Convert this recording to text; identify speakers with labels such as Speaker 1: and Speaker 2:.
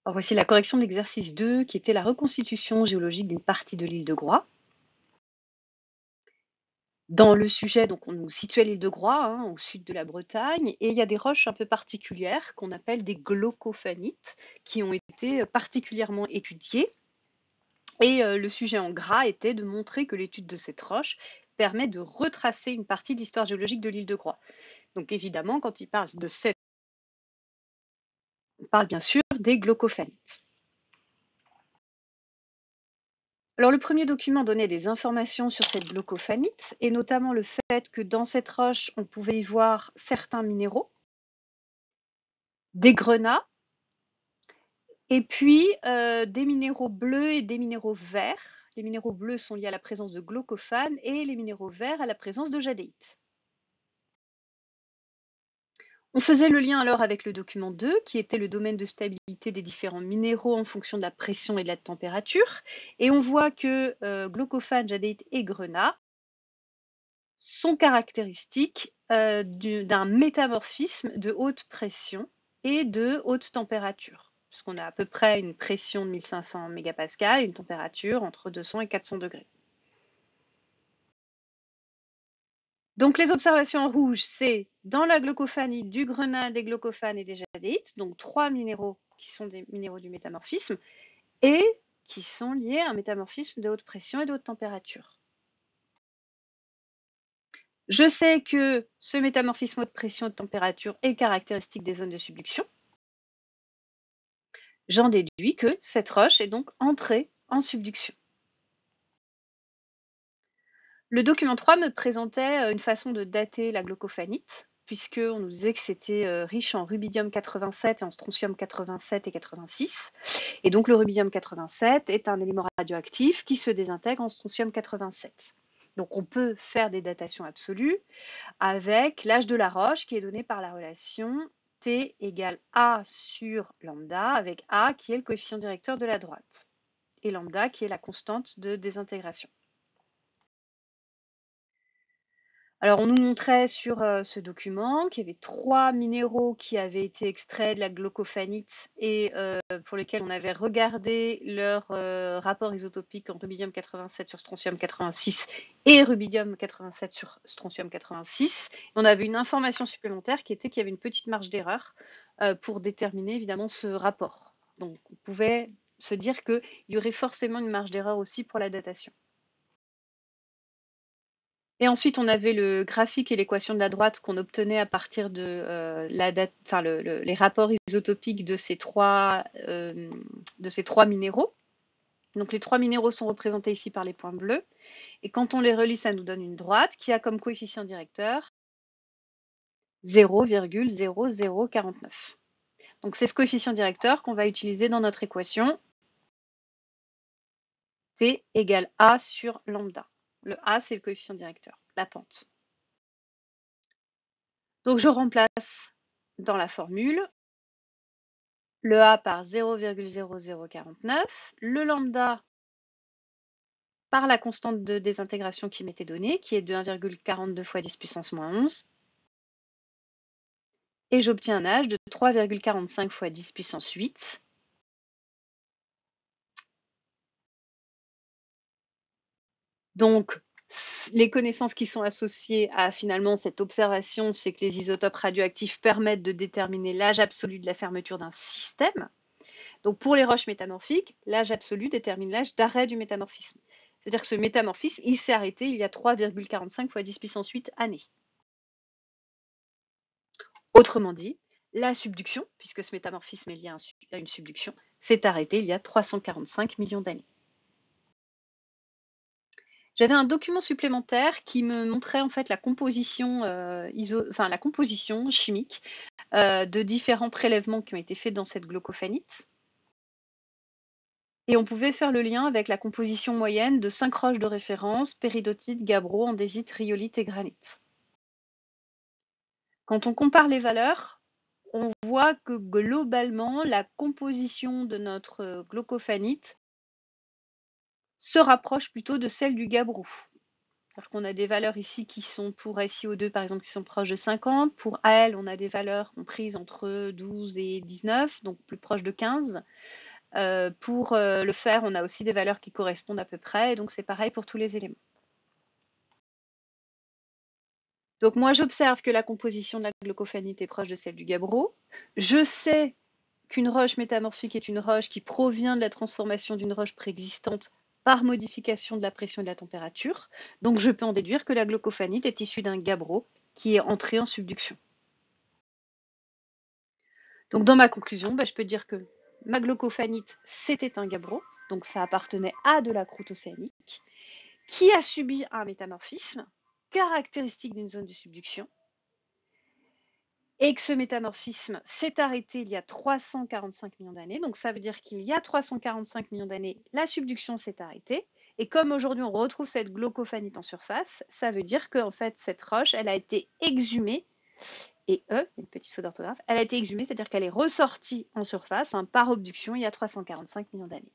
Speaker 1: Alors voici la correction de l'exercice 2, qui était la reconstitution géologique d'une partie de l'île de Groix. Dans le sujet, donc, on nous situait l'île de Groix, hein, au sud de la Bretagne, et il y a des roches un peu particulières qu'on appelle des glaucophanites, qui ont été particulièrement étudiées. Et le sujet en gras était de montrer que l'étude de cette roche permet de retracer une partie de l'histoire géologique de l'île de Groix. Donc évidemment, quand il parle de cette, on parle bien sûr des glaucophanites. Alors le premier document donnait des informations sur cette glaucophanite, et notamment le fait que dans cette roche, on pouvait y voir certains minéraux, des grenats, et puis des minéraux bleus et des minéraux verts. Les minéraux bleus sont liés à la présence de glaucophane et les minéraux verts à la présence de jadéite. On faisait le lien alors avec le document 2, qui était le domaine de stabilité des différents minéraux en fonction de la pression et de la température. Et on voit que glaucophane, jadéite et grenat sont caractéristiques d'un métamorphisme de haute pression et de haute température, puisqu'on a à peu près une pression de 1500 mégapascales, une température entre 200 et 400 degrés. Donc les observations en rouge, c'est dans la glaucophanite du grenat, des glaucophanes et des jadéites, donc 3 minéraux qui sont des minéraux du métamorphisme et qui sont liés à un métamorphisme de haute pression et de haute température. Je sais que ce métamorphisme haute pression et de température est caractéristique des zones de subduction. J'en déduis que cette roche est donc entrée en subduction. Le document 3 me présentait une façon de dater la glaucophanite, puisqu'on nous disait que c'était riche en rubidium 87 et en strontium 87 et 86. Et donc le rubidium 87 est un élément radioactif qui se désintègre en strontium 87. Donc on peut faire des datations absolues avec l'âge de la roche qui est donné par la relation T égale A sur lambda, avec A qui est le coefficient directeur de la droite, et lambda qui est la constante de désintégration. Alors, on nous montrait sur ce document qu'il y avait 3 minéraux qui avaient été extraits de la glaucophanite et pour lesquels on avait regardé leur rapport isotopique en rubidium 87 sur strontium 86 et rubidium 87 sur strontium 86. On avait une information supplémentaire qui était qu'il y avait une petite marge d'erreur pour déterminer évidemment ce rapport. Donc, on pouvait se dire qu'il y aurait forcément une marge d'erreur aussi pour la datation. Et ensuite, on avait le graphique et l'équation de la droite qu'on obtenait à partir de les rapports isotopiques de ces trois minéraux. Donc les 3 minéraux sont représentés ici par les points bleus. Et quand on les relie, ça nous donne une droite qui a comme coefficient directeur 0,0049. Donc c'est ce coefficient directeur qu'on va utiliser dans notre équation T égale A sur lambda. Le A, c'est le coefficient directeur, la pente. Donc je remplace dans la formule le A par 0,0049, le lambda par la constante de désintégration qui m'était donnée, qui est de 1,42 fois 10 puissance moins 11, et j'obtiens un âge de 3,45 fois 10 puissance 8. Donc, les connaissances qui sont associées à finalement cette observation, c'est que les isotopes radioactifs permettent de déterminer l'âge absolu de la fermeture d'un système. Donc, pour les roches métamorphiques, l'âge absolu détermine l'âge d'arrêt du métamorphisme. C'est-à-dire que ce métamorphisme, il s'est arrêté il y a 3,45 fois 10 puissance 8 années. Autrement dit, la subduction, puisque ce métamorphisme est lié à une subduction, s'est arrêté il y a 345 millions d'années. J'avais un document supplémentaire qui me montrait en fait la composition, la composition chimique de différents prélèvements qui ont été faits dans cette glaucophanite. Et on pouvait faire le lien avec la composition moyenne de 5 roches de référence, péridotite, gabbro, andésite, rhyolite et granite. Quand on compare les valeurs, on voit que globalement, la composition de notre glaucophanite se rapproche plutôt de celle du gabbro. Alors qu'on a des valeurs ici qui sont pour SiO2 par exemple qui sont proches de 50. Pour Al, on a des valeurs comprises entre 12 et 19, donc plus proches de 15. Pour le fer, on a aussi des valeurs qui correspondent à peu près, et donc c'est pareil pour tous les éléments. Donc moi j'observe que la composition de la glaucophanite est proche de celle du gabbro. Je sais qu'une roche métamorphique est une roche qui provient de la transformation d'une roche préexistante par modification de la pression et de la température. Donc je peux en déduire que la glaucophanite est issue d'un gabbro qui est entré en subduction. Donc dans ma conclusion, je peux dire que ma glaucophanite, c'était un gabbro, donc ça appartenait à de la croûte océanique, qui a subi un métamorphisme caractéristique d'une zone de subduction, et que ce métamorphisme s'est arrêté il y a 345 millions d'années. Donc ça veut dire qu'il y a 345 millions d'années, la subduction s'est arrêtée. Et comme aujourd'hui on retrouve cette glaucophanite en surface, ça veut dire que en fait cette roche, elle a été exhumée, et une petite faute d'orthographe, elle a été exhumée, c'est-à-dire qu'elle est ressortie en surface par obduction il y a 345 millions d'années.